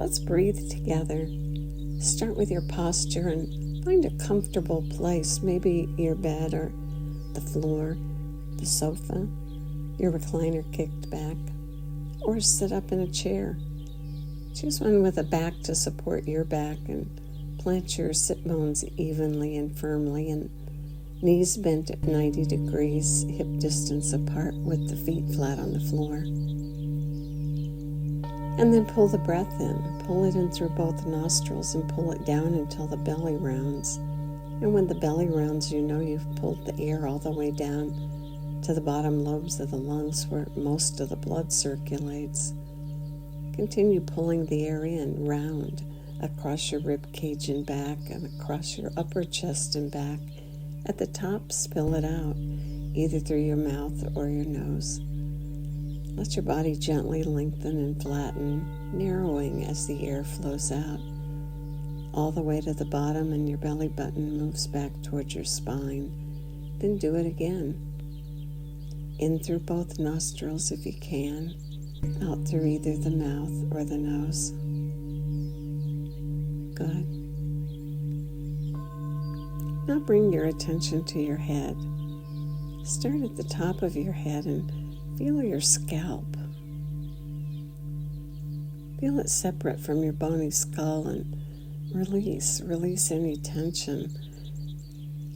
let's breathe together. Start with your posture and find a comfortable place, maybe your bed or the floor, the sofa, your recliner kicked back, or sit up in a chair. Choose one with a back to support your back and plant your sit bones evenly and firmly, and knees bent at 90 degrees, hip distance apart with the feet flat on the floor. And then pull the breath in. Pull it in through both nostrils and pull it down until the belly rounds. And when the belly rounds, you know you've pulled the air all the way down to the bottom lobes of the lungs where most of the blood circulates. Continue pulling the air in, round, across your rib cage and back and across your upper chest and back. At the top, spill it out, either through your mouth or your nose. Let your body gently lengthen and flatten, narrowing as the air flows out, all the way to the bottom, and your belly button moves back towards your spine. Then do it again. In through both nostrils if you can, out through either the mouth or the nose. Good. Now bring your attention to your head. Start at the top of your head and feel your scalp. Feel it separate from your bony skull and release any tension,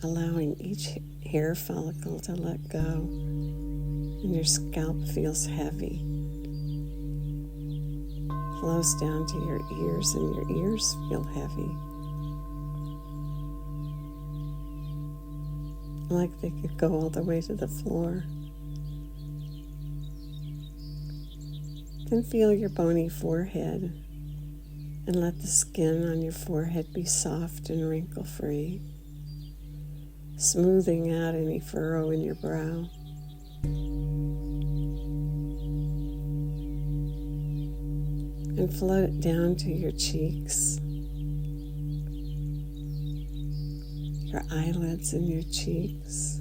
allowing each hair follicle to let go, and your scalp feels heavy. Flows down to your ears, and your ears feel heavy, like they could go all the way to the floor. Then feel your bony forehead and let the skin on your forehead be soft and wrinkle-free, smoothing out any furrow in your brow. And float it down to your cheeks, your eyelids and your cheeks,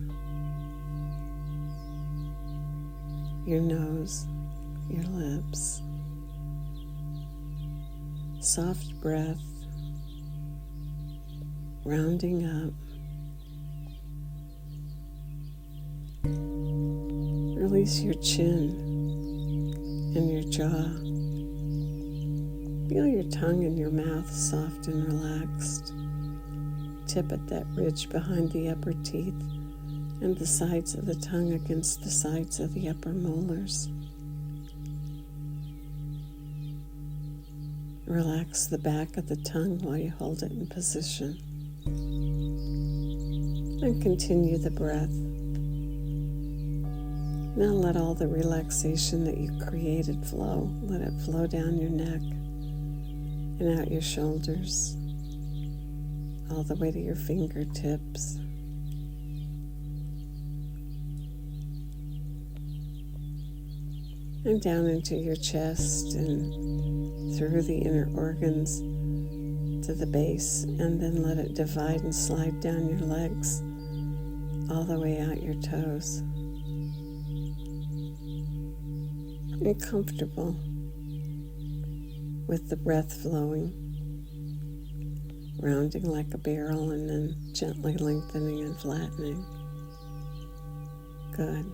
your nose, your lips. Soft breath, rounding up. Release your chin and your jaw. Feel your tongue in your mouth soft and relaxed. Tip at that ridge behind the upper teeth and the sides of the tongue against the sides of the upper molars. Relax the back of the tongue while you hold it in position. And continue the breath. Now let all the relaxation that you created flow. Let it flow down your neck and out your shoulders, all the way to your fingertips. And down into your chest and through the inner organs to the base, and then let it divide and slide down your legs all the way out your toes. And comfortable with the breath flowing, rounding like a barrel and then gently lengthening and flattening. Good.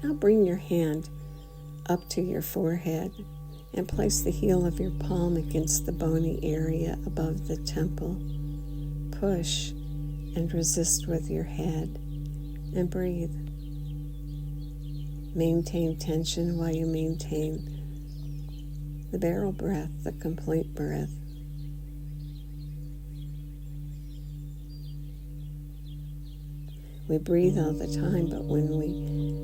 Now bring your hand up to your forehead and place the heel of your palm against the bony area above the temple. Push and resist with your head and breathe. Maintain tension while you maintain the barrel breath, the complete breath. We breathe all the time, but when we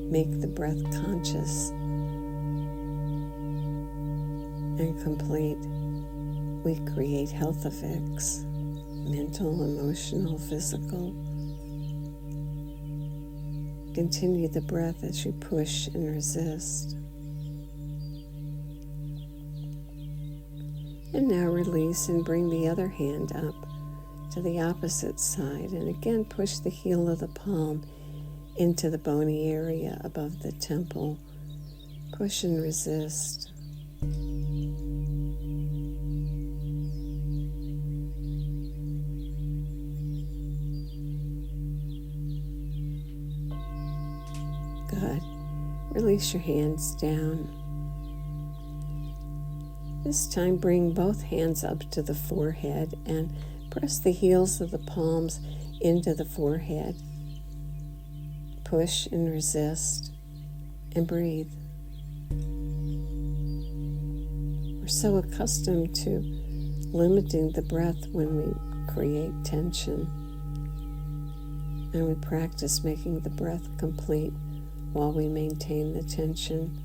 make the breath conscious and complete, we create health effects, mental, emotional, physical. Continue the breath as you push and resist. And now release and bring the other hand up to the opposite side, and again push the heel of the palm into the bony area above the temple. Push and resist. Place your hands down. This time bring both hands up to the forehead and press the heels of the palms into the forehead. Push and resist and breathe. We're so accustomed to limiting the breath when we create tension, and we practice making the breath complete while we maintain the tension,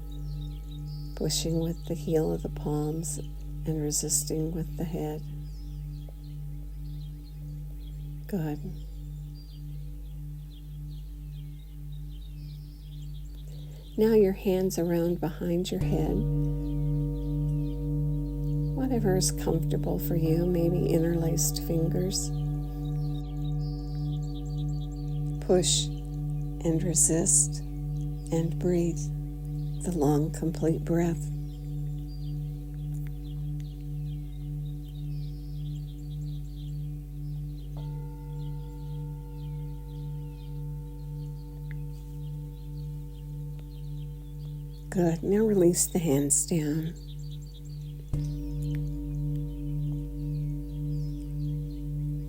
pushing with the heel of the palms and resisting with the head. Good. Now your hands around behind your head. Whatever is comfortable for you, maybe interlaced fingers. Push and resist and breathe the long, complete breath. Good. Now release the hands down.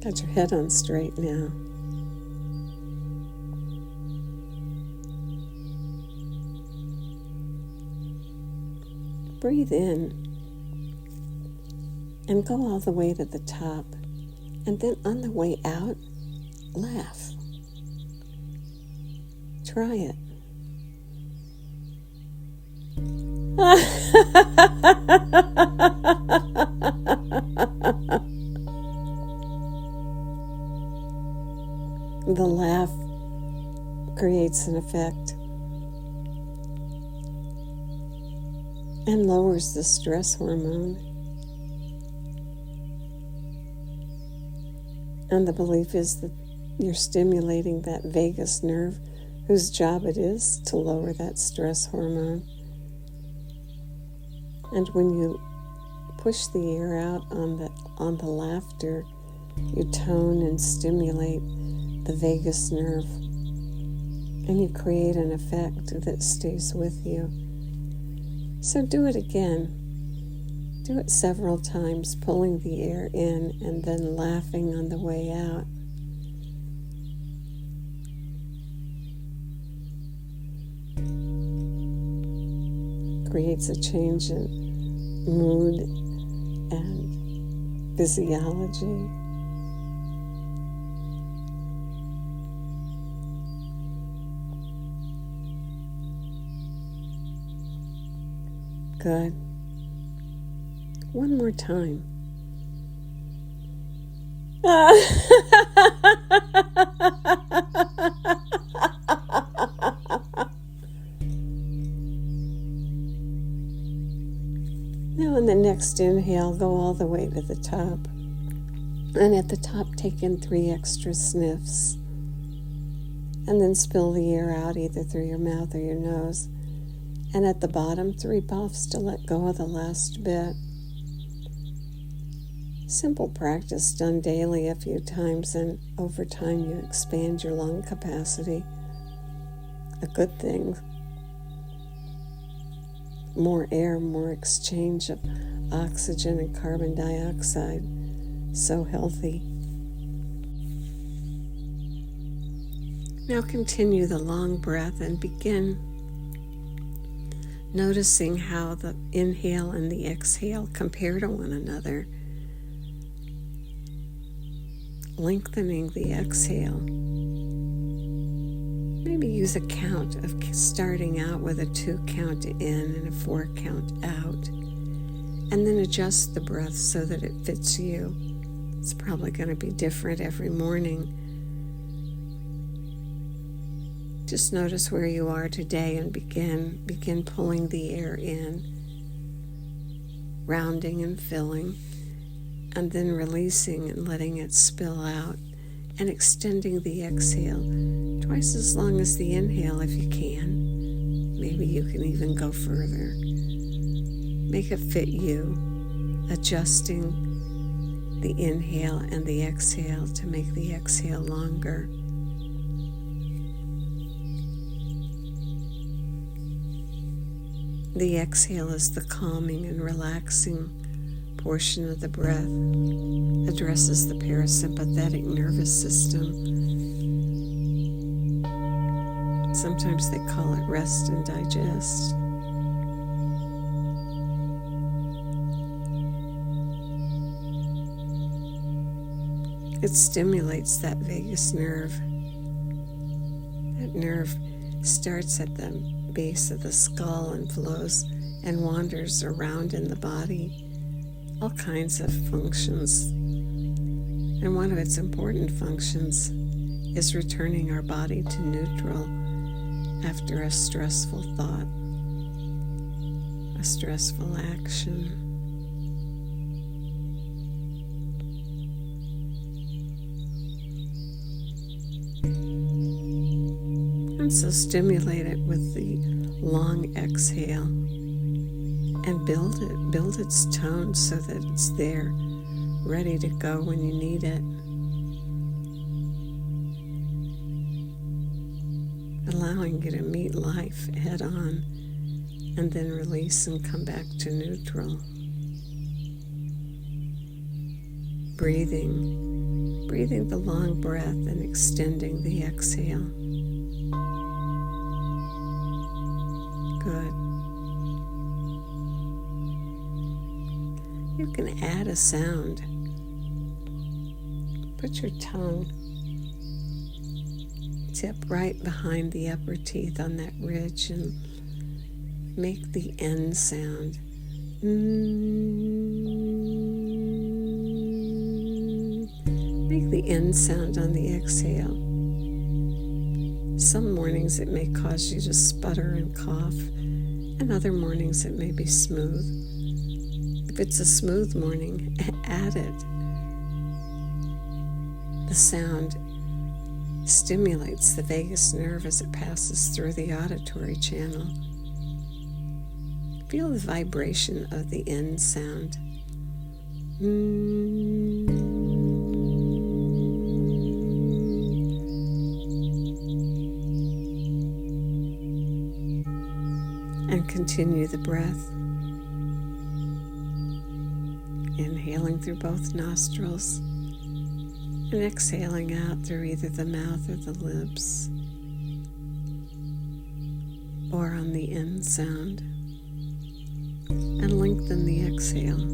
Got your head on straight now. Breathe in and go all the way to the top. And then on the way out, laugh. Try it. The laugh creates an effect and lowers the stress hormone. And the belief is that you're stimulating that vagus nerve whose job it is to lower that stress hormone. And when you push the air out on the laughter, you tone and stimulate the vagus nerve, and you create an effect that stays with you. So do it again. Do it several times, pulling the air in and then laughing on the way out. Creates a change in mood and physiology. Good. One more time. Now in the next inhale, go all the way to the top. And at the top, take in 3 extra sniffs. And then spill the air out either through your mouth or your nose. And at the bottom, 3 puffs to let go of the last bit. Simple practice done daily a few times, and over time you expand your lung capacity. A good thing. More air, more exchange of oxygen and carbon dioxide. So healthy. Now continue the long breath and begin noticing how the inhale and the exhale compare to one another. Lengthening the exhale. Maybe use a count of starting out with a 2 count in and a 4 count out. And then adjust the breath so that it fits you. It's probably going to be different every morning. Just notice where you are today and begin pulling the air in, rounding and filling, and then releasing and letting it spill out, and extending the exhale twice as long as the inhale if you can. Maybe you can even go further. Make it fit you, adjusting the inhale and the exhale to make the exhale longer. The exhale is the calming and relaxing portion of the breath, addresses the parasympathetic nervous system. Sometimes they call it rest and digest. It stimulates that vagus nerve. That nerve starts at the base of the skull and flows and wanders around in the body, all kinds of functions. And one of its important functions is returning our body to neutral after a stressful thought, a stressful action. And so stimulate it with the long exhale and build its tone so that it's there, ready to go when you need it. Allowing you to meet life head on and then release and come back to neutral. Breathing the long breath and extending the exhale. Good. You can add a sound. Put your tongue tip right behind the upper teeth on that ridge and make the N sound. Make the N sound on the exhale. Some mornings it may cause you to sputter and cough, and other mornings it may be smooth. If it's a smooth morning, add it. The sound stimulates the vagus nerve as it passes through the auditory channel. Feel the vibration of the N sound. And continue the breath. Inhaling through both nostrils and exhaling out through either the mouth or the lips, or on the N sound, and lengthen the exhale.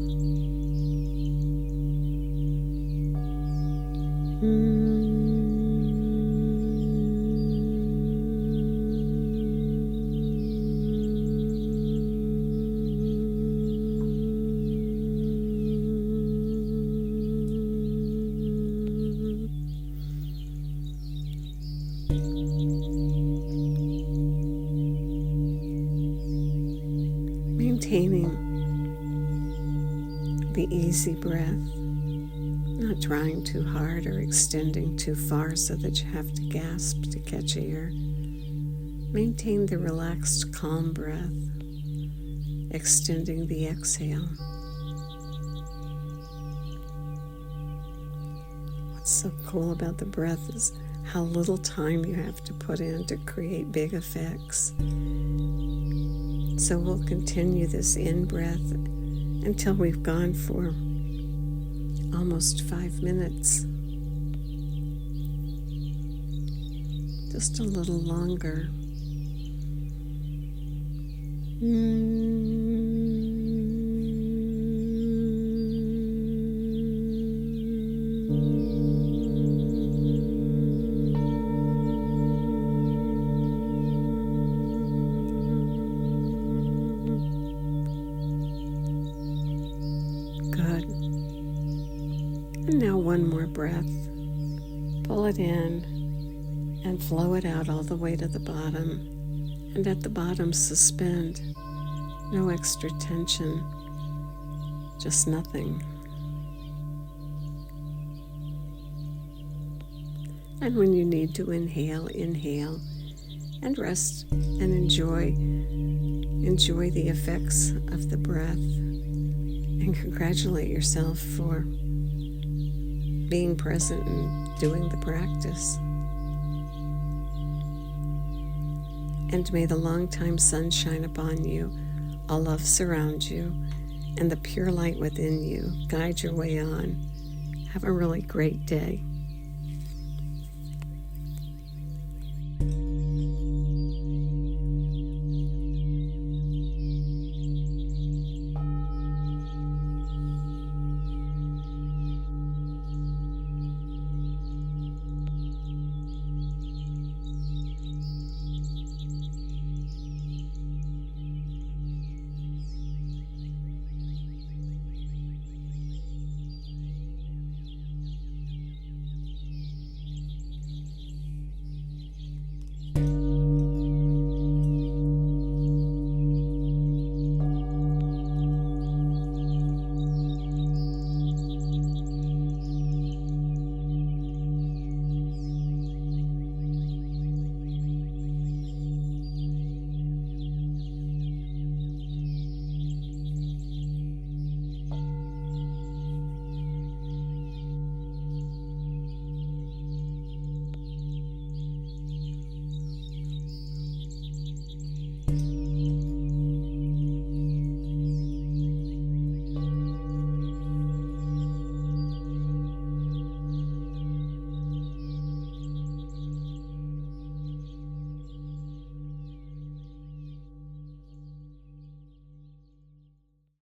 Maintaining the easy breath, not trying too hard or extending too far so that you have to gasp to catch air. Maintain the relaxed, calm breath, extending the exhale. What's so cool about the breath is how little time you have to put in to create big effects. So we'll continue this in-breath until we've gone for almost 5 minutes. Just a little longer. And now one more breath. Pull it in and flow it out all the way to the bottom. And at the bottom, suspend. No extra tension, just nothing. And when you need to inhale, inhale and rest and enjoy the effects of the breath. And congratulate yourself for being present and doing the practice. And may the long-time sun shine upon you all love surround you, and the pure light within you guide your way on. Have a really great day.